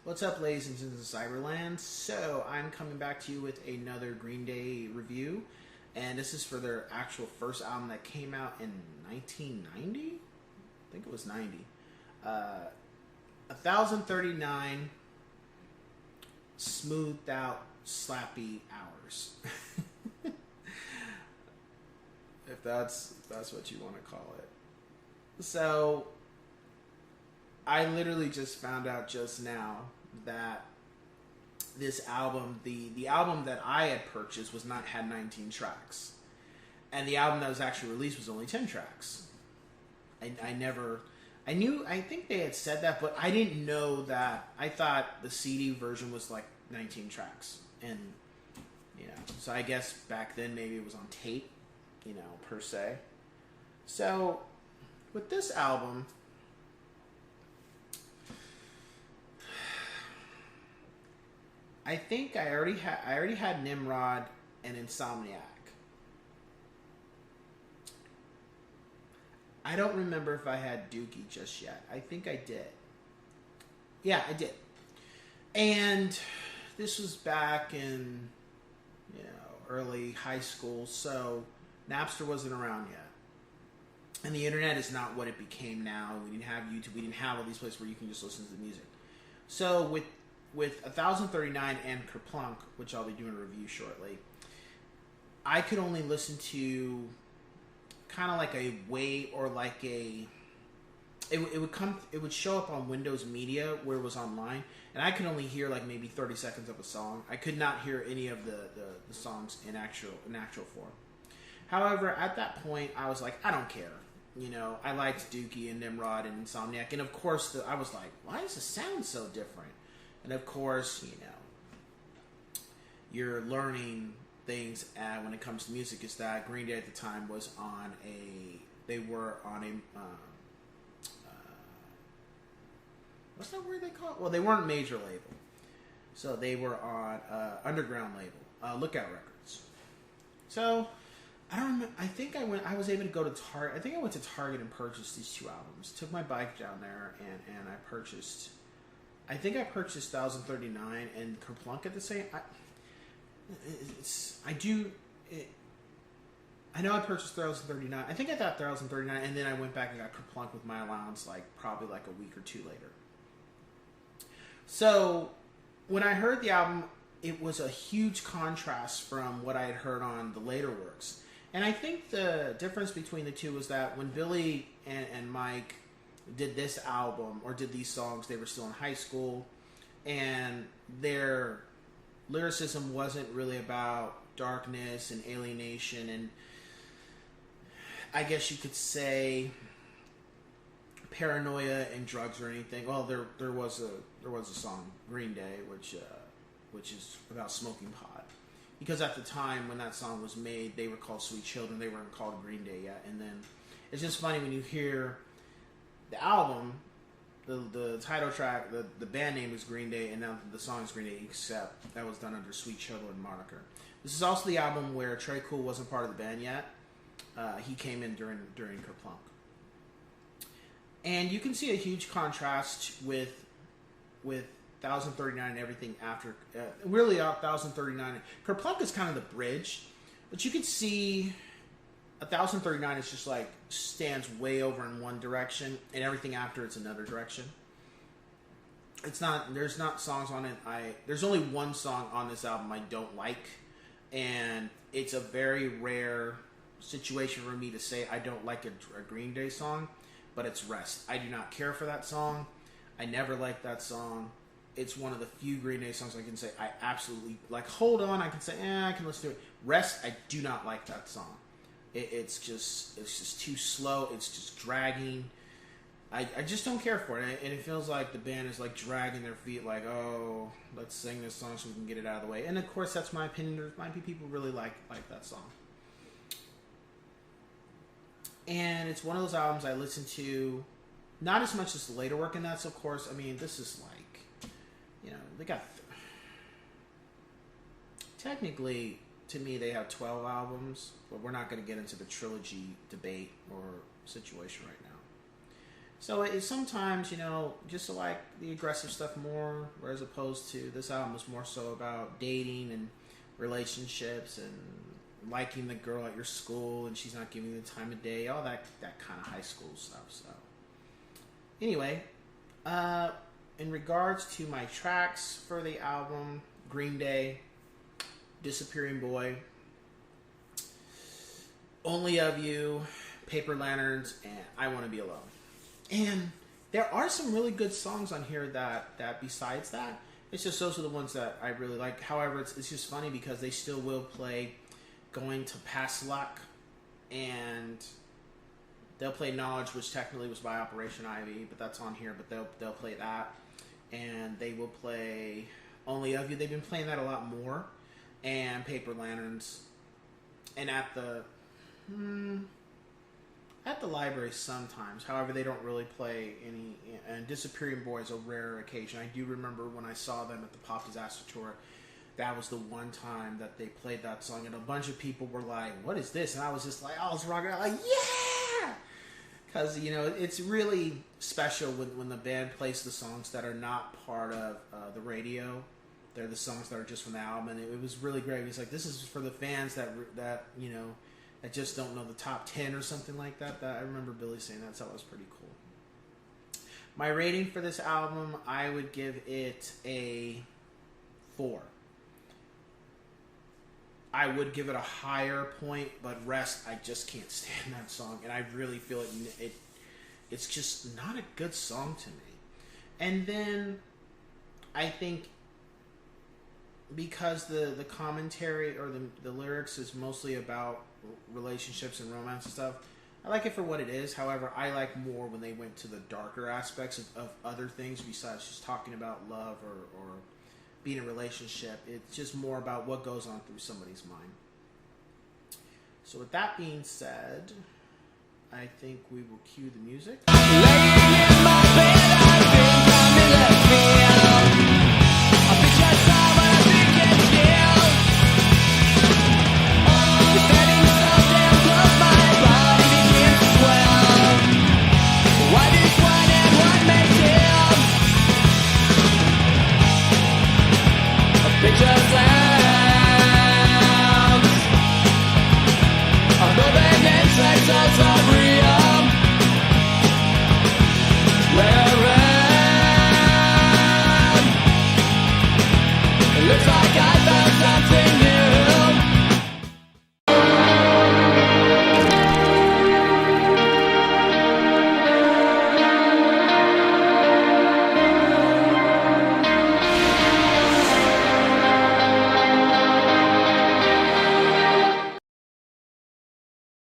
What's up, ladies and gents of Cyberland? So, I'm coming back to you with another Green Day review, and this is for their actual first album that came out in 1990? I think it was 90. 1039 Smoothed Out Slappy Hours. if that's what you want to call it. So, I literally just found out just now that this album, the album that I had purchased had 19 tracks. And the album that was actually released was only 10 tracks. I think they had said that, but I didn't know that. I thought the CD version was like 19 tracks. And, so I guess back then maybe it was on tape, per se. So, with this album, I think I already had Nimrod and Insomniac. I don't remember if I had Dookie just yet. I think I did. Yeah, I did. And this was back in, early high school, so Napster wasn't around yet. And the internet is not what it became now. We didn't have YouTube. We didn't have all these places where you can just listen to the music. So with 1039 and Kerplunk, which I'll be doing a review shortly, I could only listen to kind of like a wait or like a... It would show up on Windows Media where it was online, and I could only hear like maybe 30 seconds of a song. I could not hear any of the songs in actual form. However, at that point, I was like, I don't care. I liked Dookie and Nimrod and Insomniac, and of course, I was like, why does it sound so different? And of course, you're learning things when it comes to music is that Green Day at the time was on what's that word they call it? Well, they weren't major label. So they were on underground label, Lookout Records. So, I don't remember. I think I was able to go to Target. I think I went to Target and purchased these two albums. Took my bike down there and I purchased... I think I purchased 1039 and Kerplunk at the same... I know I purchased 1039. I think I got 1039 and then I went back and got Kerplunk with my allowance probably a week or two later. So, when I heard the album, it was a huge contrast from what I had heard on the later works. And I think the difference between the two was that when Billy and Mike did this album or did these songs, they were still in high school, and their lyricism wasn't really about darkness and alienation and, I guess you could say, paranoia and drugs or anything. Well, there was a song, Green Day, which is about smoking pot. Because at the time when that song was made, they were called Sweet Children. They weren't called Green Day yet. And then it's just funny when you hear the album, the title track, the band name is Green Day, and now the song is Green Day, except that was done under Sweet Children moniker. This is also the album where Trey Cool wasn't part of the band yet. He came in during Kerplunk. And you can see a huge contrast with 1039 and everything after. Really, 1039. Kerplunk is kind of the bridge, but you could see 1039 is just stands way over in one direction, and everything after it's another direction. There's not songs on it. There's only one song on this album I don't like, and it's a very rare situation for me to say I don't like a Green Day song, but it's Rest. I do not care for that song. I never liked that song. It's one of the few Green Day songs I can say I absolutely like. Hold On, I can say, I can listen to it. Rest, I do not like that song. It's just too slow. It's just dragging. I just don't care for it, and it feels like the band is dragging their feet, oh, let's sing this song so we can get it out of the way. And of course, that's my opinion. There might be people who really like that song. And it's one of those albums I listen to, not as much as the later work, and that's, of course, this is they got... Technically, to me, they have 12 albums, but we're not going to get into the trilogy debate or situation right now. So it sometimes, just to like the aggressive stuff more, whereas opposed to this album was more so about dating and relationships and liking the girl at your school and she's not giving you the time of day, all that kind of high school stuff. So anyway, in regards to my tracks for the album, Green Day, Disappearing Boy, Only of You, Paper Lanterns, and I Want to Be Alone. And there are some really good songs on here that besides that, it's just those are the ones that I really like. However, it's just funny because they still will play Going to Past Luck, and they'll play Knowledge, which technically was by Operation Ivy, but that's on here, but they'll play that. And they will play Only of You. They've been playing that a lot more. And Paper Lanterns. And at the library sometimes. However, they don't really play any. And Disappearing Boy is a rare occasion. I do remember when I saw them at the Pop Disaster Tour, that was the one time that they played that song, and a bunch of people were like, "What is this?" And I was just like, I was rocking out like, "Yeah!" Because it's really special when the band plays the songs that are not part of the radio. They're the songs that are just from the album, and it was really great. It was like, this is for the fans that just don't know the top 10 or something like that. That I remember Billy saying that, so that was pretty cool. My rating for this album, I would give it a 4. I would give it a higher point, but Rest, I just can't stand that song, and I really feel it's just not a good song to me. And then I think because the commentary or the lyrics is mostly about relationships and romance and stuff, I like it for what it is. However, I like more when they went to the darker aspects of other things besides just talking about love or being in a relationship. It's just more about what goes on through somebody's mind. So with that being said, I think we will cue the music. Laying in my